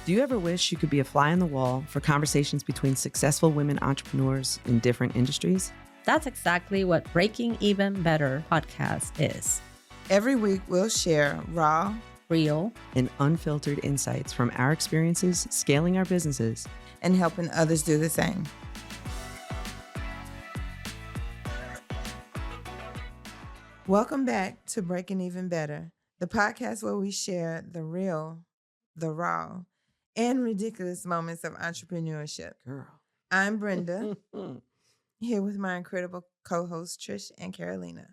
Do you ever wish you could be a fly on the wall for conversations between successful women entrepreneurs in different industries? That's exactly what Breaking Even Better podcast is. Every week, we'll share raw, Real, and unfiltered insights from our experiences scaling our businesses and helping others do the same. Welcome back to Breaking Even Better, the podcast where we share the real, the raw, and ridiculous moments of entrepreneurship. Girl. I'm Brenda, here with my incredible co-hosts Trish and Carolina.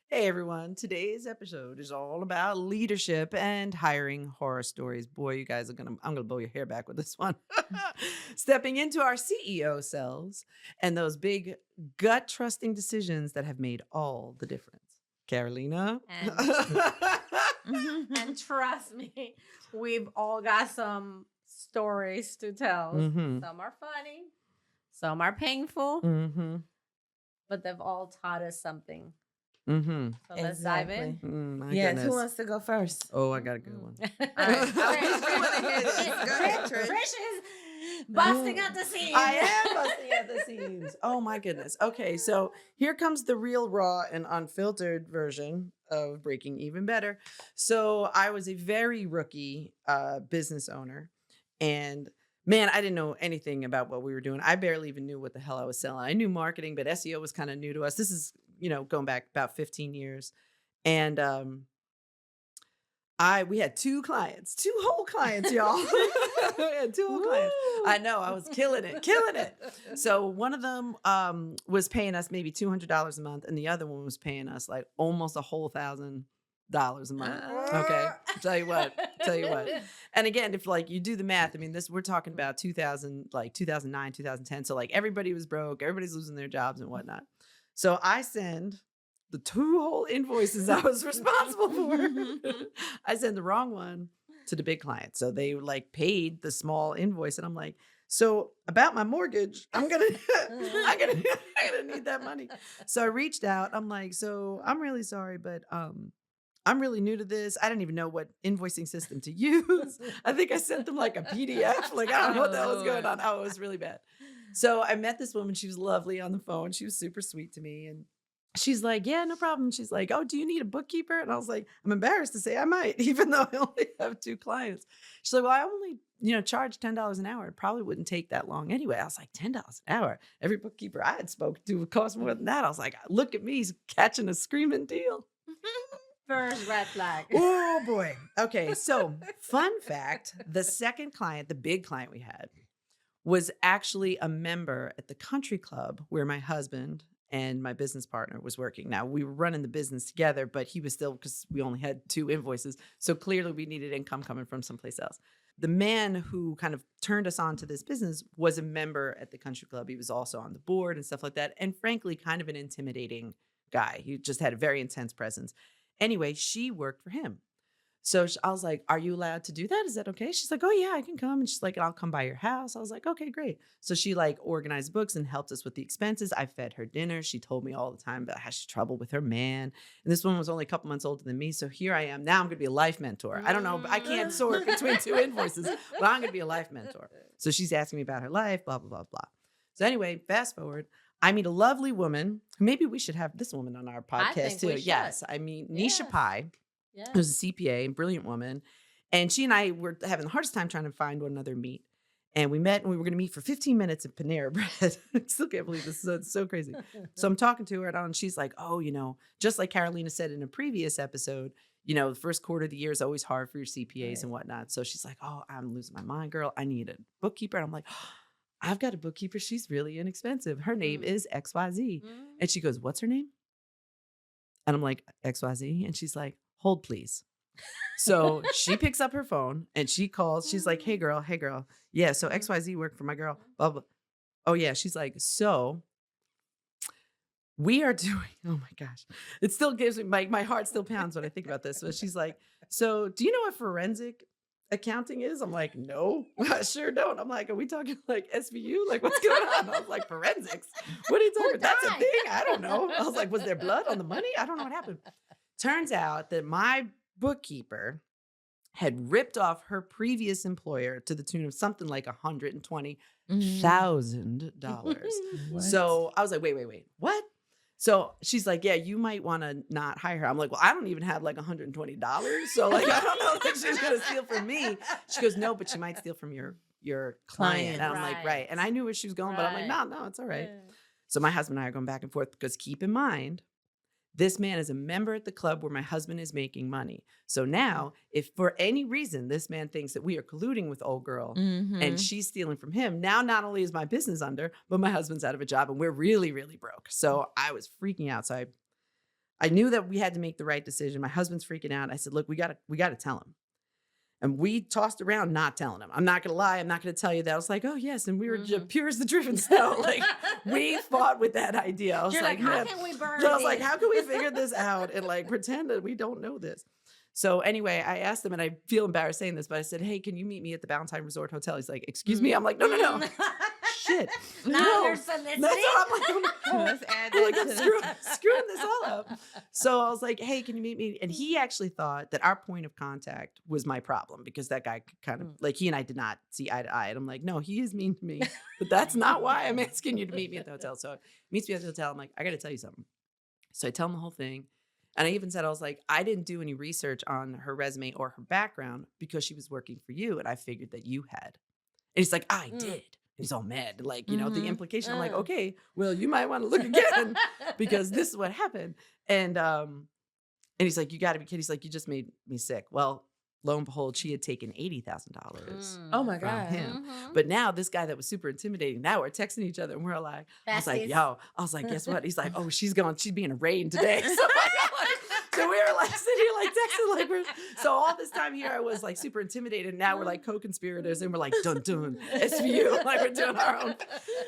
Hey everyone, today's episode is all about leadership and hiring horror stories. Boy, you guys I'm gonna blow your hair back with this one. Stepping into our CEO selves and those big gut trusting decisions that have made all the difference. Carolina. and trust me, we've all got some stories to tell. Mhm. Some are funny, some are painful, Mm-hmm. but they've all taught us something. Mm-hmm. So let's dive in. My Yes, goodness. who wants to go first? Oh, I got a good one. All right. Go ahead, Trish. Trish is busting at the seams. I am busting at the seams. Oh my goodness. Okay, so here comes the real raw and unfiltered version of Breaking Even Better. So I was a very rookie business owner, and man, I didn't know anything about what we were doing. I barely even knew what the hell I was selling. I knew marketing, but SEO was kind of new to us. This is, going back about 15 years. And we had two whole clients, y'all. We had two whole clients. I know, I was killing it. So one of them was paying us maybe $200 a month, and the other one was paying us like almost a whole $1,000 a month. Okay, tell you what. And again, if like you do the math, I mean, we're talking about 2009, 2010. So like everybody was broke, everybody's losing their jobs and whatnot. So I send the two whole invoices I was responsible for. I send the wrong one to the big client. So they like paid the small invoice, and I'm like, so about my mortgage, I'm gonna need that money. So I reached out. I'm like, so I'm really sorry, but I'm really new to this. I didn't even know what invoicing system to use. I think I sent them like a PDF. Like, I don't know what the hell was going on. Oh, it was really bad. So I met this woman. She was lovely on the phone. She was super sweet to me. And she's like, yeah, no problem. She's like, oh, do you need a bookkeeper? And I was like, I'm embarrassed to say I might, even though I only have two clients. She's like, well, I only, charge $10 an hour. It probably wouldn't take that long anyway. I was like, $10 an hour. Every bookkeeper I had spoken to would cost more than that. I was like, look at me, he's catching a screaming deal. First red flag. Oh boy. Okay. So fun fact, the second client, the big client we had, was actually a member at the country club where my husband and my business partner was working. Now we were running the business together, but he was still, because we only had two invoices. So clearly we needed income coming from someplace else. The man who kind of turned us on to this business was a member at the country club. He was also on the board and stuff like that. And frankly, kind of an intimidating guy. He just had a very intense presence. Anyway, she worked for him. So I was like, are you allowed to do that? Is that okay? She's like, oh yeah, I can come. And she's like, I'll come by your house. I was like, okay, great. So she like organized books and helped us with the expenses. I fed her dinner. She told me all the time about how she had trouble with her man. And this woman was only a couple months older than me. So here I am. Now I'm going to be a life mentor. I don't know. I can't sort between two invoices, but I'm going to be a life mentor. So she's asking me about her life, blah, blah, blah, blah. So anyway, fast forward. I meet a lovely woman. Maybe we should have this woman on our podcast too. Yes. I mean, Nisha Pai. Yeah. Who's a CPA, a brilliant woman. And she and I were having the hardest time trying to find one another meet. And we met and we were going to meet for 15 minutes at Panera Bread. I still can't believe this. It's so crazy. So I'm talking to her and she's like, oh, just like Carolina said in a previous episode, the first quarter of the year is always hard for your CPAs and whatnot. So she's like, oh, I'm losing my mind, girl. I need a bookkeeper. And I'm like, oh, I've got a bookkeeper. She's really inexpensive. Her name is XYZ. And she goes, what's her name? And I'm like, XYZ. And she's like, hold please. So she picks up her phone and she calls. She's like, hey girl. Yeah. So XYZ worked for my girl. Blah, blah. Oh yeah. She's like, so we are doing, oh my gosh. It still gives me, my heart still pounds when I think about this. But she's like, so do you know what forensic accounting is? I'm like, no, I sure don't. I'm like, are we talking like SVU? Like what's going on? I was like, forensics? What are you talking about? That's a thing? I don't know. I was like, was there blood on the money? I don't know what happened. Turns out that my bookkeeper had ripped off her previous employer to the tune of something like $120,000. What? So I was like, wait, what? So she's like, yeah, you might want to not hire her. I'm like, well, I don't even have like $120. So like, I don't know that she's going to steal from me. She goes, no, but she might steal from your client. And I'm like, right. And I knew where she was going, but I'm like, no, it's all right. So my husband and I are going back and forth because keep in mind, this man is a member at the club where my husband is making money. So now, if for any reason this man thinks that we are colluding with old girl and she's stealing from him, now not only is my business under, but my husband's out of a job and we're really, really broke. So I was freaking out. So I knew that we had to make the right decision. My husband's freaking out. I said, look, we gotta tell him. And we tossed around not telling him. I'm not going to lie. I'm not going to tell you that. I was like, oh, yes. And we were just pure as the driven snow. Like, we fought with that idea. I was You're like, how can we burn I was like, how can we figure this out and like pretend that we don't know this? So anyway, I asked him, and I feel embarrassed saying this, but I said, hey, can you meet me at the Valentine Resort Hotel? He's like, excuse me? I'm like, no. Shit. Now you're soliciting. That's what I'm like, Let's add I'm like, that I'm to screwing this all up. So I was like, hey, can you meet me? And he actually thought that our point of contact was my problem because that guy kind of like he and I did not see eye to eye. And I'm like, no, he is mean to me, but that's not why I'm asking you to meet me at the hotel. So he meets me at the hotel. I'm like, I got to tell you something. So I tell him the whole thing. And I even said, I was like, I didn't do any research on her resume or her background because she was working for you. And I figured that you had. And he's like, I did. He's all mad. Like, you know, the implication. I'm like, okay, well, you might want to look again because this is what happened. And he's like, you got to be kidding. He's like, you just made me sick. Well, lo and behold, she had taken $80,000 Oh my from God. him. But now this guy that was super intimidating, now we're texting each other and we're like, I was like, guess what? He's like, oh, she's being arraigned today. So we were like sitting here like texting like so all this time here I was like super intimidated. Now we're like co-conspirators and we're like dun dun SVU like we're doing our own.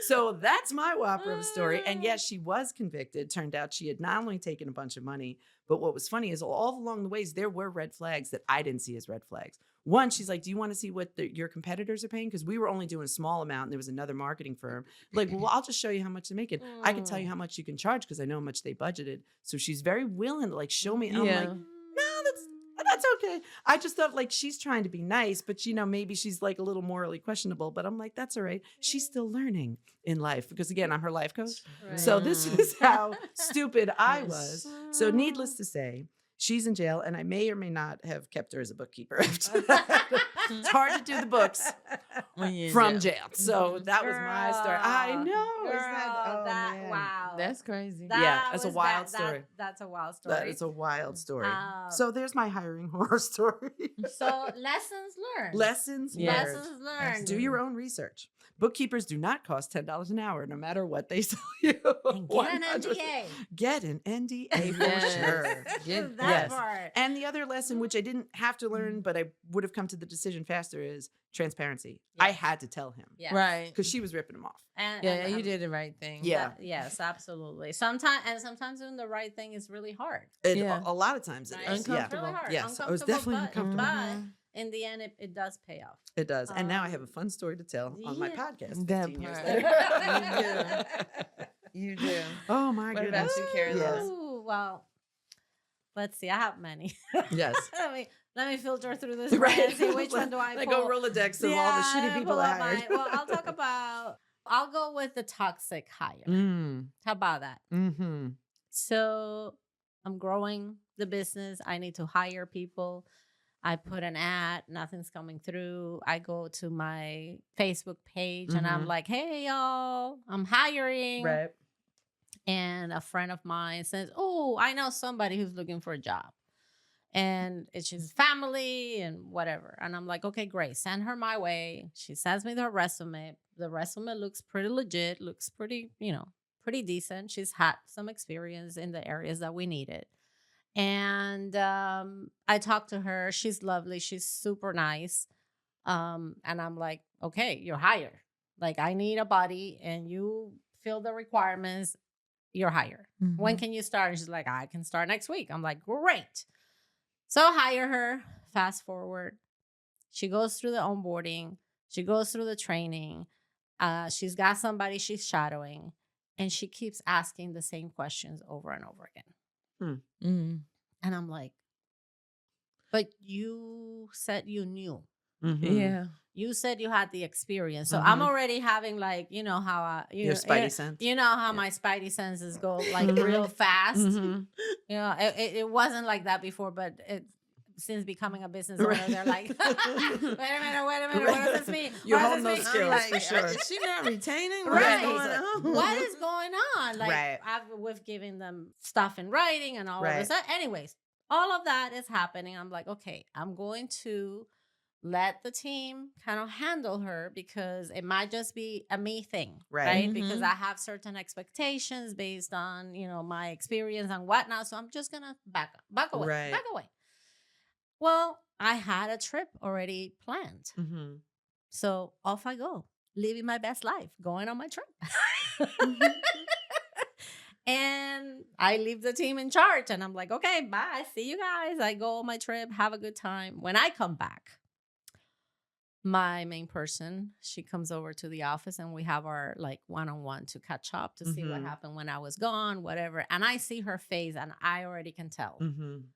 So that's my whopper of a story. And yes, she was convicted. Turned out she had not only taken a bunch of money, but what was funny is all along the ways there were red flags that I didn't see as red flags. One, she's like, do you want to see what your competitors are paying? Because we were only doing a small amount and there was another marketing firm. Like, well, I'll just show you how much they're making. I can tell you how much you can charge because I know how much they budgeted. So she's very willing to like show me. And I'm like, no, that's okay. I just thought like she's trying to be nice, but you know, maybe she's like a little morally questionable, but I'm like, that's all right. She's still learning in life because again, I'm her life coach. Right. So this is how stupid I was. So needless to say, she's in jail, and I may or may not have kept her as a bookkeeper. It's hard to do the books from jail. So that was my story. I know. Girl, wow. That's crazy. That's a wild story. That's a wild story. That is a wild story. So there's my hiring horror story. So lessons learned. Lessons learned. Do your own research. Bookkeepers do not cost $10 an hour, no matter what they sell you. And get an NDA. Get an NDA for sure. That part. And the other lesson, which I didn't have to learn, but I would have come to the decision faster, is transparency. Yes. I had to tell him. Yes. Right. Because she was ripping him off. And you did the right thing. Yeah. Yes, absolutely. Sometimes doing the right thing is really hard. A lot of times it is. Uncomfortable. Really hard. Yes, I was definitely uncomfortable. But in the end, it does pay off. It does. And now I have a fun story to tell on my podcast. That 15 years part. later. You do. Oh my What goodness. about you, Caroline? Ooh, well, let's see. I have many. Yes. Let me filter through this Right. and see which one do I Like pull. go Rolodex of all the shitty people pull I up hired. Well, I'll go with the toxic hire. How about that? Mm-hmm. So I'm growing the business. I need to hire people. I put an ad, nothing's coming through. I go to my Facebook page and I'm like, hey, y'all, I'm hiring. Right. And a friend of mine says, oh, I know somebody who's looking for a job. And it's his family and whatever. And I'm like, okay, great. Send her my way. She sends me the resume. The resume looks pretty legit, looks pretty, pretty decent. She's had some experience in the areas that we needed. And I talked to her. She's lovely. She's super nice. And I'm like, okay, you're hired. Like, I need a body and you fill the requirements. You're hired. When can you start? And she's like, I can start next week. I'm like, great. So hire her. Fast forward. She goes through the onboarding. She goes through the training. She's got somebody she's shadowing. And she keeps asking the same questions over and over again. And I'm like, But you said you knew. Mhm. Yeah. You said you had the experience. So I'm already having like, you know how Your spidey sense. You know how Yeah. my spidey senses go like real fast. Mhm. You know, it wasn't like that before, but since becoming a business owner, Right. they're like, wait a minute, what does this mean? You What hold does those this mean? skills Like, for sure. is she not retaining? Right. What's going on? What is going on? Like Right. we've given them stuff in writing and all of Right. this. Anyways, all of that is happening. I'm like, okay, I'm going to let the team kind of handle her because it might just be a me thing, Right. Because Mhm. I have certain expectations based on, you know, my experience and whatnot. So I'm just gonna back away, Right. back away. Well, I had a trip already planned. Mhm. So off I go, living my best life, going on my trip. And I leave the team in charge and I'm like, okay, bye. See you guys. I go on my trip, have a good time. When I come back, my main person, she comes over to the office and we have our like one-on-one to catch up to see what Mhm. happened when I was gone, whatever. And I see her face and I already can tell Mhm.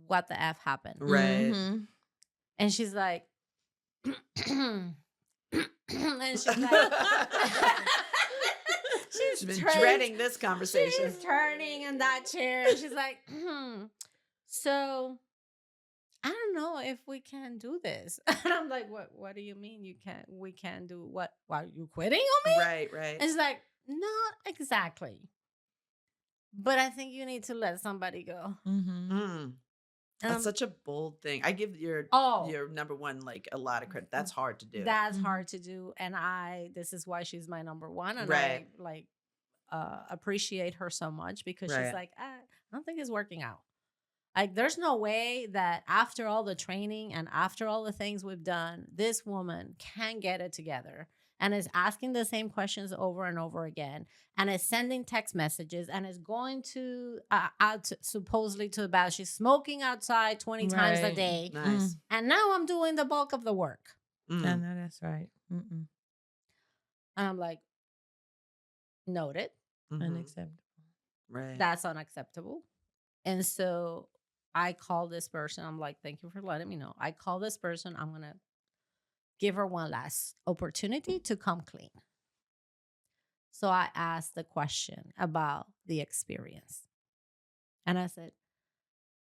what the F happened. Right. Mhm. And she's like, and she's like, She's been dreading this conversation. She's turning in that chair and she's like, so I don't know if we can do this. And I'm like, what do you mean we can't do what? Why are you quitting on me? Right, right. And she's like, not exactly. But I think you need to let somebody go. Mhm. Mm. That's such a bold thing. I give your number one like a lot of credit. That's hard to do. That's hard to do. And this is why she's my number one. And Right. I like appreciate her so much because Right. she's like, I don't think it's working out. Like, there's no way that after all the training and after all the things we've done, this woman can get it together and is asking the same questions over and over again and is sending text messages and is going to out supposedly to the bathroom. She's smoking outside 20 times a Right. day. Nice. And now I'm doing the bulk of the work. I Mm. know that's right. Mm-mm. And I'm like, noted. Mhm. Unacceptable. Right. That's unacceptable. And so I call this person. I'm like, thank you for letting me know. I call this person. I'm going to give her one last opportunity to come clean. So I asked the question about the experience. And I said,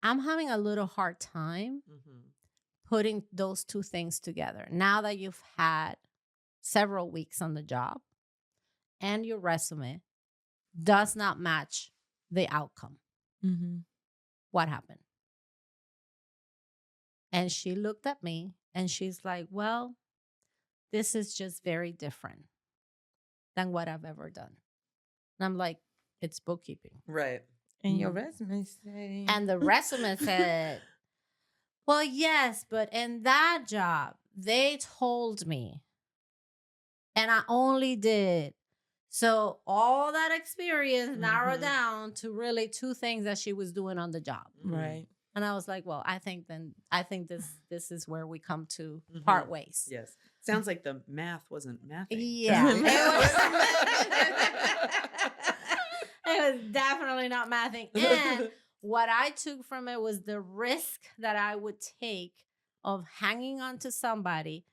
I'm having a little hard time Mhm. putting those two things together. Now that you've had several weeks on the job and your resume does not match the outcome. Mm-hmm. What happened? And she looked at me and she's like, well, this is just very different than what I've ever done. And I'm like, it's bookkeeping. Right. And your resume say. And the resume said, well, yes, but in that job, they told me. And I only did. So all that experience narrowed down to really two things that she was doing on the job. Right. And I was like, well, I think this is where we come to part ways. Yes. Sounds like the math wasn't mathing. Yeah. It was definitely not mathing. And what I took from it was the risk that I would take of hanging on to somebody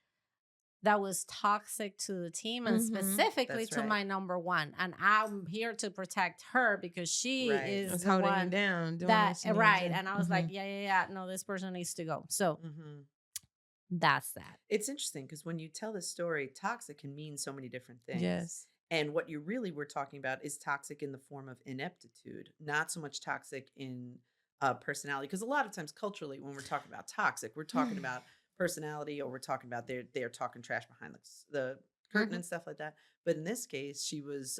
that was toxic to the team and specifically to my number one. And I'm here to protect her because she is the holding one you down. Doing that right. And And I was like, yeah. No, this person needs to go. So that's that. It's interesting because when you tell this story, toxic can mean so many different things. Yes. And what you really were talking about is toxic in the form of ineptitude, not so much toxic in personality. Because a lot of times culturally, when we're talking about toxic, we're talking about personality, or we're talking about they're talking trash behind the curtain and stuff like that. But in this case, she was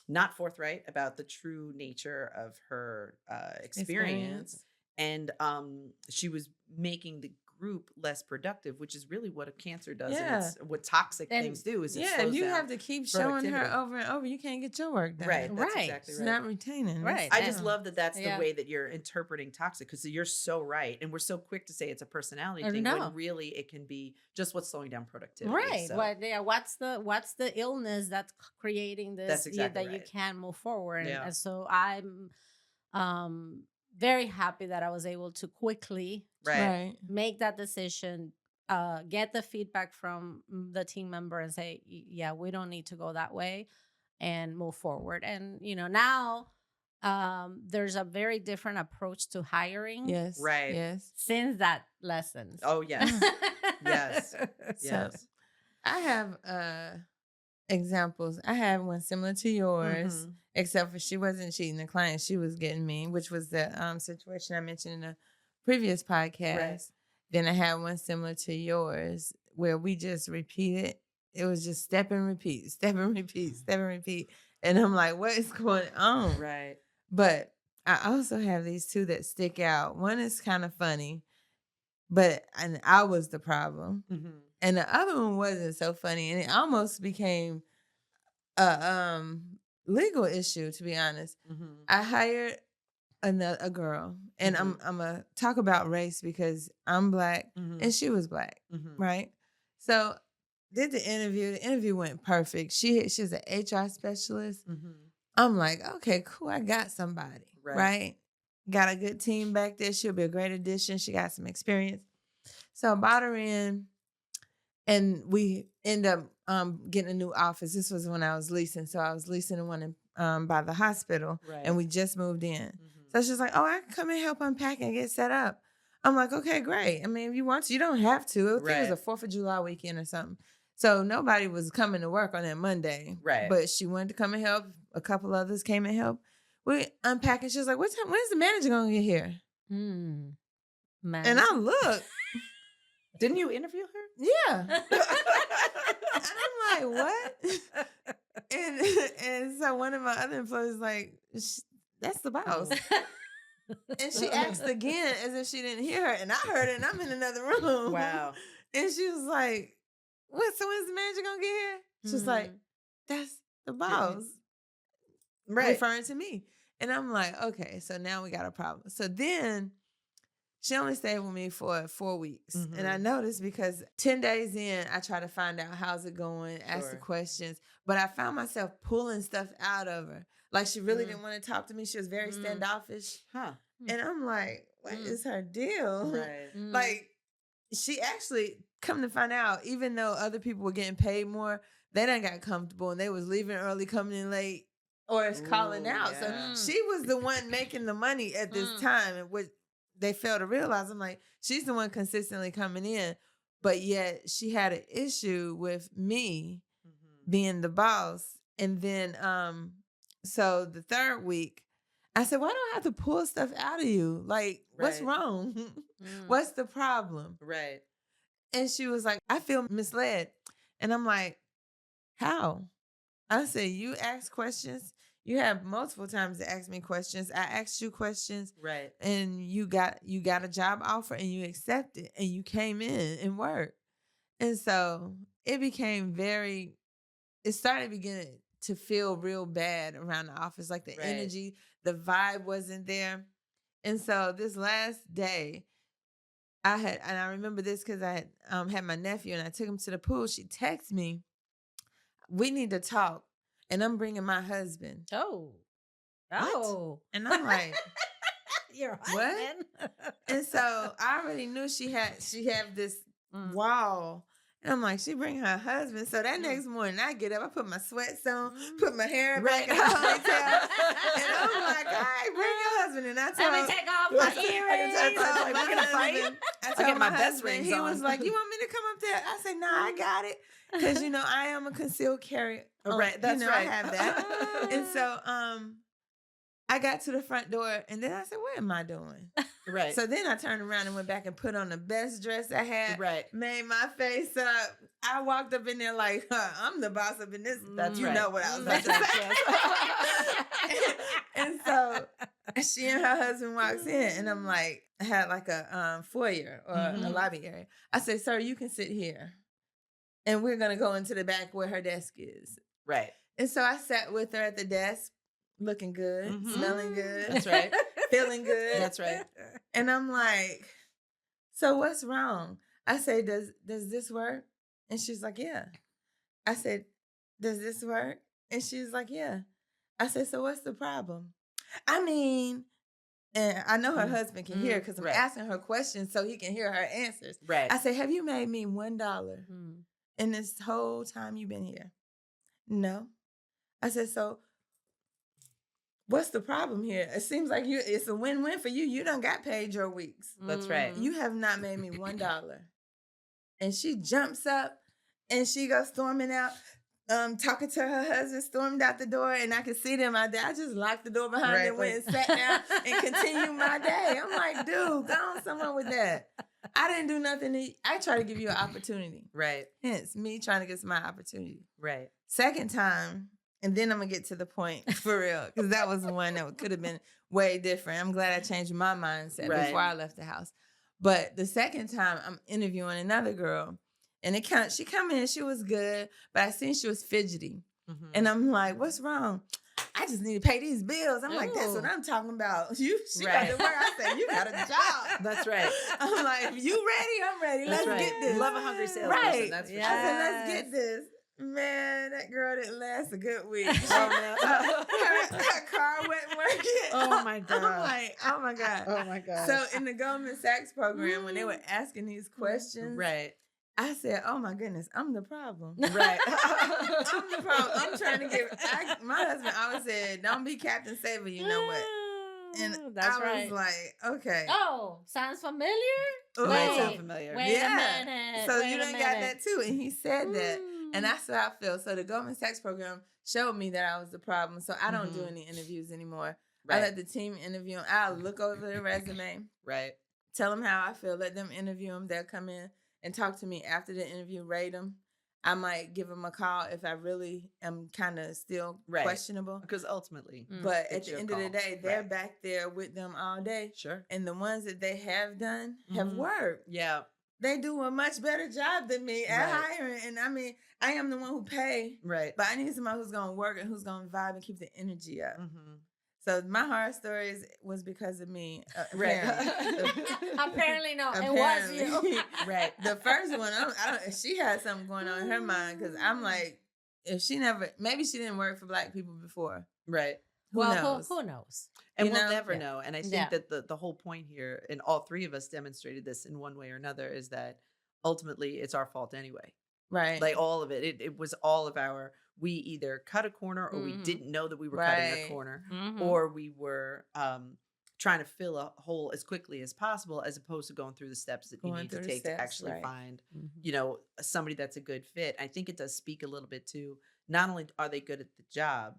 not forthright about the true nature of her experience. And she was making the group less productive, which is really what a cancer does. Yeah. And it's what toxic things do is it slows if you down have to keep showing her productivity. over and over, you can't get your work done. Right. That's Right. exactly It's right. not retaining. Right. I just love that that's the Yeah. way that you're interpreting toxic, because you're so right. And we're so quick to say it's a personality thing No. when really it can be just what's slowing down productivity. Right. So, What's the illness that's creating this That's exactly that you right. can't move forward? Yeah. And so I'm very happy that I was able to quickly Right. make that decision, get the feedback from the team member and say, yeah, we don't need to go that way, and move forward. And, now there's a very different approach to hiring. Yes. Right. Yes. Since that lesson. Oh, yes. Yes. So I have examples. I have one similar to yours, except for she wasn't cheating the client. She was getting me, which was the situation I mentioned in a previous podcast. Right. Then I had one similar to yours where we just repeated. It was just step and repeat, step and repeat, step and repeat. And I'm like, what is going on? Right. But I also have these two that stick out. One is kind of funny, and I was the problem. And the other one wasn't so funny. And it almost became a legal issue, to be honest. I hired a girl, and I'm gonna talk about race because I'm Black and she was Black, right? So did the interview. The interview went perfect. She's an HR specialist. I'm like, okay, cool. I got somebody, right? Got a good team back there. She'll be a great addition. She got some experience. So I brought her in, and we end up getting a new office. This was when I was leasing. So I was leasing the one by the hospital, and we just moved in. So she's like, oh, I can come and help unpack and get set up. I'm like, okay, great. I mean, if you want to, you don't have to. I think it was a 4th of July weekend or something. So nobody was coming to work on that Monday. Right. But she wanted to come and help. A couple others came and helped. We unpacking. She was like, when's the manager going to get here? Man. And I looked. Didn't you interview her? Yeah. And I'm like, what? And so one of my other employees was like, that's the boss. And she asked again as if she didn't hear her. And I heard it, and I'm in another room. Wow. And she was like, what? So when's the manager going to get here? She's like, that's the boss. Right. Referring to me. And I'm like, okay, so now we got a problem. So then she only stayed with me for 4 weeks. And I noticed because 10 days in, I try to find out how's it going, ask the questions. But I found myself pulling stuff out of her. Like she really didn't want to talk to me. She was very standoffish. And I'm like, what is her deal? Right. Like she actually, come to find out, even though other people were getting paid more, they done got comfortable and they was leaving early, coming in late, or calling out. Yeah. So she was the one making the money at this time, and what they failed to realize. I'm like, she's the one consistently coming in, but yet she had an issue with me being the boss. And then, so the 3rd week, I said, why do I have to pull stuff out of you? Like, what's wrong? What's the problem? Right. And she was like, I feel misled. And I'm like, how? I said, you ask questions. You have multiple times to ask me questions. I asked you questions. Right. And you got a job offer and you accepted and you came in and worked. And so it started beginning to feel real bad around the office. Like the energy, the vibe wasn't there. And so this last day, and I remember this because I had my nephew and I took him to the pool. She texted me, we need to talk. And I'm bringing my husband. Oh. And I'm like, your husband? What? And so I already knew she had this wall. And I'm like, she bring her husband. So that next morning I get up, I put my sweats on, put my hair back in a ponytail. And I'm like, all right, bring your husband. And I told Let me take off my earrings. Like, we're going to fight? I told my husband, he was like, you want me to come up there? I said, no, I got it. Because, I am a concealed carry. Right, that's right. I have that. And so I got to the front door, and then I said, what am I doing? Right. So then I turned around and went back and put on the best dress I had. Right. Made my face up. I walked up in there like, I'm the boss up in this. That's you right. know what I was about to say. And so she and her husband walks in, and I'm like, I had like a foyer or a lobby area. I said, sir, you can sit here. And we're going to go into the back where her desk is. Right. And so I sat with her at the desk, looking good, smelling good. That's right. Feeling good. That's right. And I'm like, so what's wrong? I say, does this work? And she's like, yeah. I said, does this work? And she's like, yeah. I said, so what's the problem? I mean, And I know her husband can hear because I'm Right. asking her questions so he can hear her answers. Right. I said, have you made me $1 in this whole time you've been here? No. I said, so what's the problem here? It seems like it's a win-win for you. You done got paid your weeks. That's right. You have not made me $1. And she jumps up and she goes storming out, talking to her husband, stormed out the door, and I could see them out there. I just locked the door behind them, went and sat down and continued my day. I'm like, dude, go on somewhere with that. I didn't do nothing. I try to give you an opportunity. Right. Hence, me trying to get my opportunity. Right. Second time, and then I'm going to get to the point for real, because that was the one that could have been way different. I'm glad I changed my mindset before I left the house. But the second time, I'm interviewing another girl, and she come in, she was good, but I seen she was fidgety. And I'm like, what's wrong? I just need to pay these bills. I'm like, that's what I'm talking about. She got to work. I said, you got a job. That's right. I'm like, if you ready, I'm ready. Let's get this. Love a hungry salesperson. Right. That's for I sure. said, let's get this. Man, that girl didn't last a good week. Oh, no. Her car wasn't working. Oh, my God. I'm like, oh my God. Oh, my God. So in the Goldman Sachs program, when they were asking these questions, Right. I said, oh my goodness, I'm the problem. Right. I'm the problem. I'm trying to my husband always said, don't be Captain Saver, you know what? And that's I was like, okay. Oh, sounds familiar? Ooh. Might sound familiar. Wait a minute. So wait you a done got minute. that too. And he said that. And that's how I feel. So the Goldman Sachs program showed me that I was the problem. So I don't do any interviews anymore. Right. I let the team interview them. I'll look over the resume, Right. tell them how I feel, let them interview them. They'll come in and talk to me after the interview, rate them. I might give them a call if I really am kind of still questionable. Because ultimately. But at it's the your end of the call. day, they're back there with them all day. Sure. And the ones that they have done have worked. Yeah. They do a much better job than me at hiring. And I mean, I am the one who pay. Right. But I need somebody who's going to work and who's going to vibe and keep the energy up. So my horror stories was because of me. Right. Apparently no. It was you. Right. The first one, she had something going on in her mind because I'm like, maybe she didn't work for Black people before. Right. Who knows? Who knows? And You we'll know? never know. And I think Yeah. that the whole point here, and all three of us demonstrated this in one way or another, is that ultimately it's our fault anyway. Right. Like all of it. It was all of we either cut a corner or we didn't know that we were cutting a corner, or we were trying to fill a hole as quickly as possible, as opposed to going through the steps that you need to take to actually find, somebody that's a good fit. I think it does speak a little bit to, not only are they good at the job,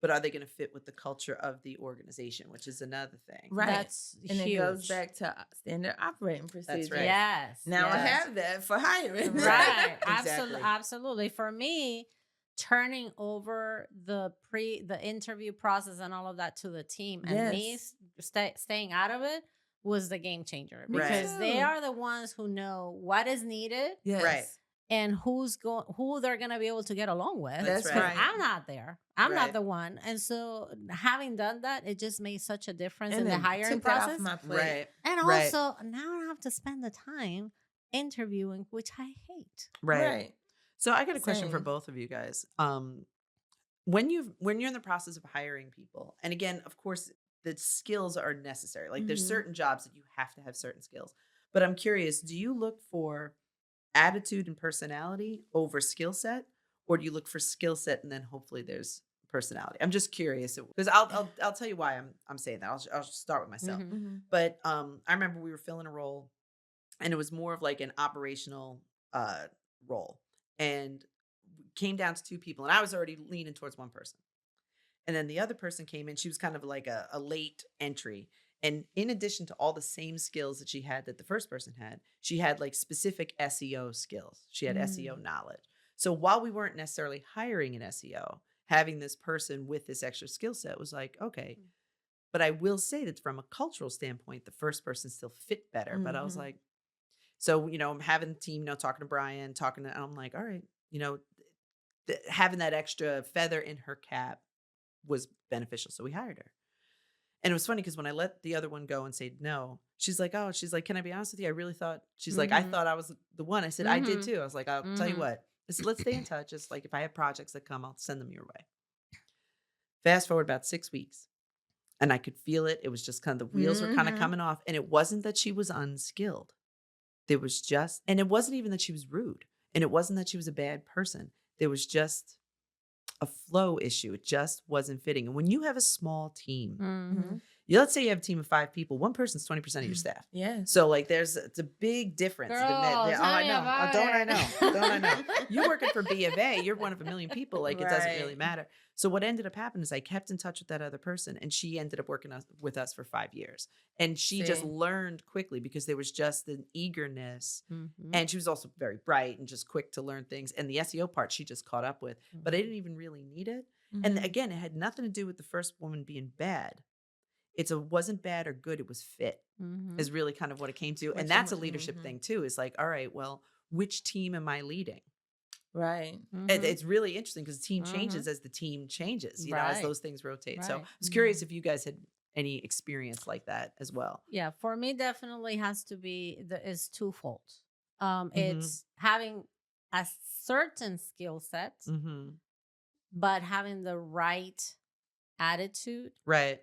but are they going to fit with the culture of the organization, which is another thing. Right. That's and huge. it goes back to standard operating procedures. That's right. Yes. Now I yes. have that for hiring. Right. Exactly. Absolutely. For me, turning over the interview process and all of that to the team and me staying out of it was the game changer, because they are the ones who know what is needed. Yes. Right. And who they're gonna be able to get along with. That's Because right. I'm not there. I'm not the one. And so having done that, it just made such a difference in the hiring process. Right. And Right. also now I have to spend the time interviewing, which I hate. Right. So I got a question for Same. both of you guys. When you're in the process of hiring people, and again, of course, the skills are necessary. Like there's certain jobs that you have to have certain skills. But I'm curious, do you look for attitude and personality over skill set, or do you look for skill set and then hopefully there's personality? I'm just curious, because I'll tell you why I'm saying that. I'll start with myself. But I remember we were filling a role, and it was more of like an operational role, and came down to two people, and I was already leaning towards one person, and then the other person came in. She was kind of like a late entry. And in addition to all the same skills that she had that the first person had, she had like specific SEO skills. She had SEO knowledge. So while we weren't necessarily hiring an SEO, having this person with this extra skill set was like, okay. But I will say that from a cultural standpoint, the first person still fit better. But I was like, so, I'm having the team, talking to Brian, and I'm like, all right, having that extra feather in her cap was beneficial. So we hired her. And it was funny because when I let the other one go and say no, she's like, can I be honest with you? I really thought, she's like, I thought I was the one. I said, I did too. I was like, I'll tell you what, I said, let's stay in touch. It's like, if I have projects that come, I'll send them your way. Fast forward about 6 weeks. And I could feel it. It was just kind of the wheels were kind of Mhm. coming off. And it wasn't that she was unskilled. There was just, and it wasn't even that she was rude. And it wasn't that she was a bad person. There was just a flow issue. It just wasn't fitting. And when you have a small team, Mhm. let's say you have a team of 5 people, one person's 20% of your staff. Yes. So like it's a big difference. Girl, Oh, tell I me know. about Don't I it. know? Don't I know? You're working for B of A. You're one of a million people. Like it doesn't really Right. matter. So what ended up happening is I kept in touch with that other person, and she ended up working with us for 5 years. And she just See. learned quickly because there was just an eagerness. Mhm. And she was also very bright and just quick to learn things. And the SEO part she just caught up with, but I didn't even really need it. And Mhm. again, it had nothing to do with the first woman being bad. It wasn't bad or good. It was fit Mhm. is really kind of what it came to. Which And that's a I'm- leadership mhm. thing too. It's like, all right, well, which team am I leading? Right. And Mhm. it's really interesting because the team Mhm. changes as the team changes, you know, as Right. those things rotate. So I Right. was curious if you guys had any experience like that as well. Yeah, for me, definitely has to be is twofold. Mhm. It's having a certain skill set, Mm-hmm. but having the right attitude, Right.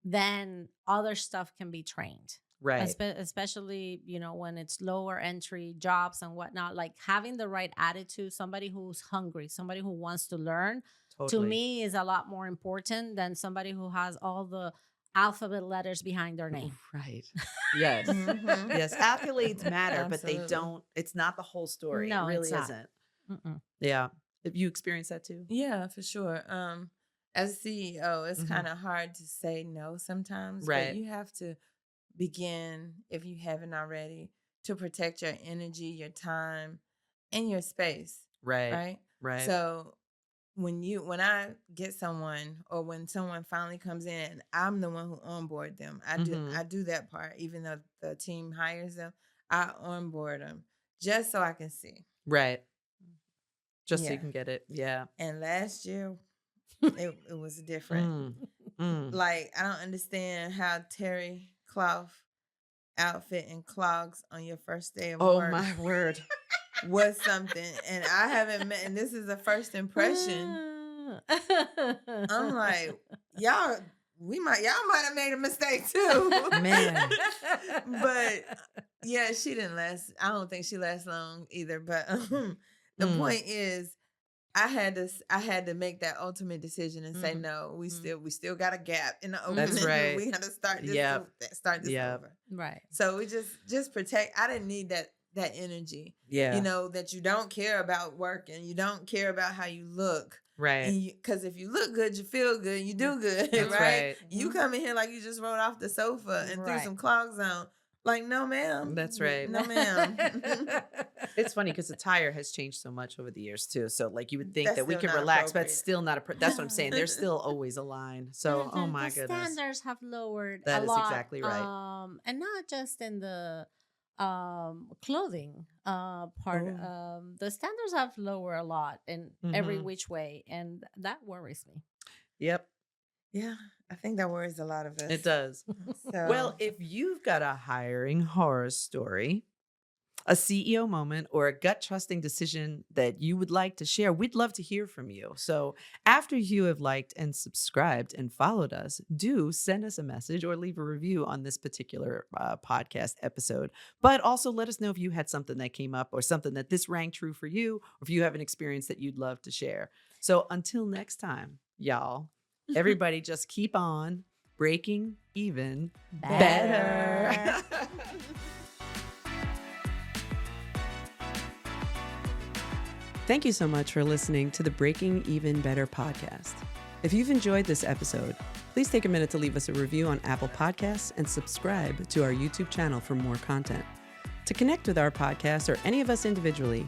then other stuff can be trained. Right. Especially, when it's lower entry jobs and whatnot, like having the right attitude, somebody who's hungry, somebody who wants to learn, to Totally. me is a lot more important than somebody who has all the alphabet letters behind their name. Right. Yes. Mhm. Yes. Accolades matter, but they Absolutely. don't, it's not the whole story. No, it really it's not. isn't. Mm-mm. Yeah. Have you experienced that too? Yeah, for sure. As a CEO, it's Mhm. kind of hard to say no sometimes, Right. but you have to begin, if you haven't already, to protect your energy, your time, and your space. Right. Right. Right. So when I get someone, or when someone finally comes in, I'm the one who onboard them. I Mhm. do that part, even though the team hires them. I onboard them just so I can see. Right. Just so you Yeah. can get it. Yeah. And last year, it was different. Like, I don't understand how Terry Clough outfit and clogs on your first day of Oh work my word. was something. And I haven't met, and this is a first impression. I'm like, y'all might have made a mistake too. Man. But yeah, she didn't last. I don't think she lasts long either. But the Mm. point is, I had to make that ultimate decision and say Mhm. no. We Mhm. still got a gap in the opening. That's right. We had to start this Yep. Yep. over. Right. So we just protect. I didn't need that energy. Yeah. You know, that you don't care about work and you don't care about how you look. Right. Because if you look good, you feel good, you do good, That's right? right. You come in here like you just rolled off the sofa and threw Right. some clogs on. Like, no, ma'am. That's right. No, ma'am. It's funny because attire has changed so much over the years too. So like you would think That's that we still can not relax, but appropriate. it's still not that's what I'm saying. There's still always a line. So oh my the goodness. standards have lowered That a is lot, exactly right. and not just in the clothing part. Oh. The standards have lowered a lot in every Mhm. which way, and that worries me. Yep. Yeah, I think that worries a lot of us. It does. So, Well, if you've got a hiring horror story, a CEO moment, or a gut trusting decision that you would like to share, we'd love to hear from you. So after you have liked and subscribed and followed us, do send us a message or leave a review on this particular podcast episode. But also let us know if you had something that came up or something that this rang true for you, or if you have an experience that you'd love to share. So until next time, y'all, everybody just keep on breaking even better. Thank you so much for listening to the Breaking Even Better podcast. If you've enjoyed this episode, please take a minute to leave us a review on Apple Podcasts and subscribe to our YouTube channel for more content. To connect with our podcast or any of us individually,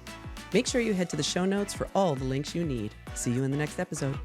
make sure you head to the show notes for all the links you need. See you in the next episode.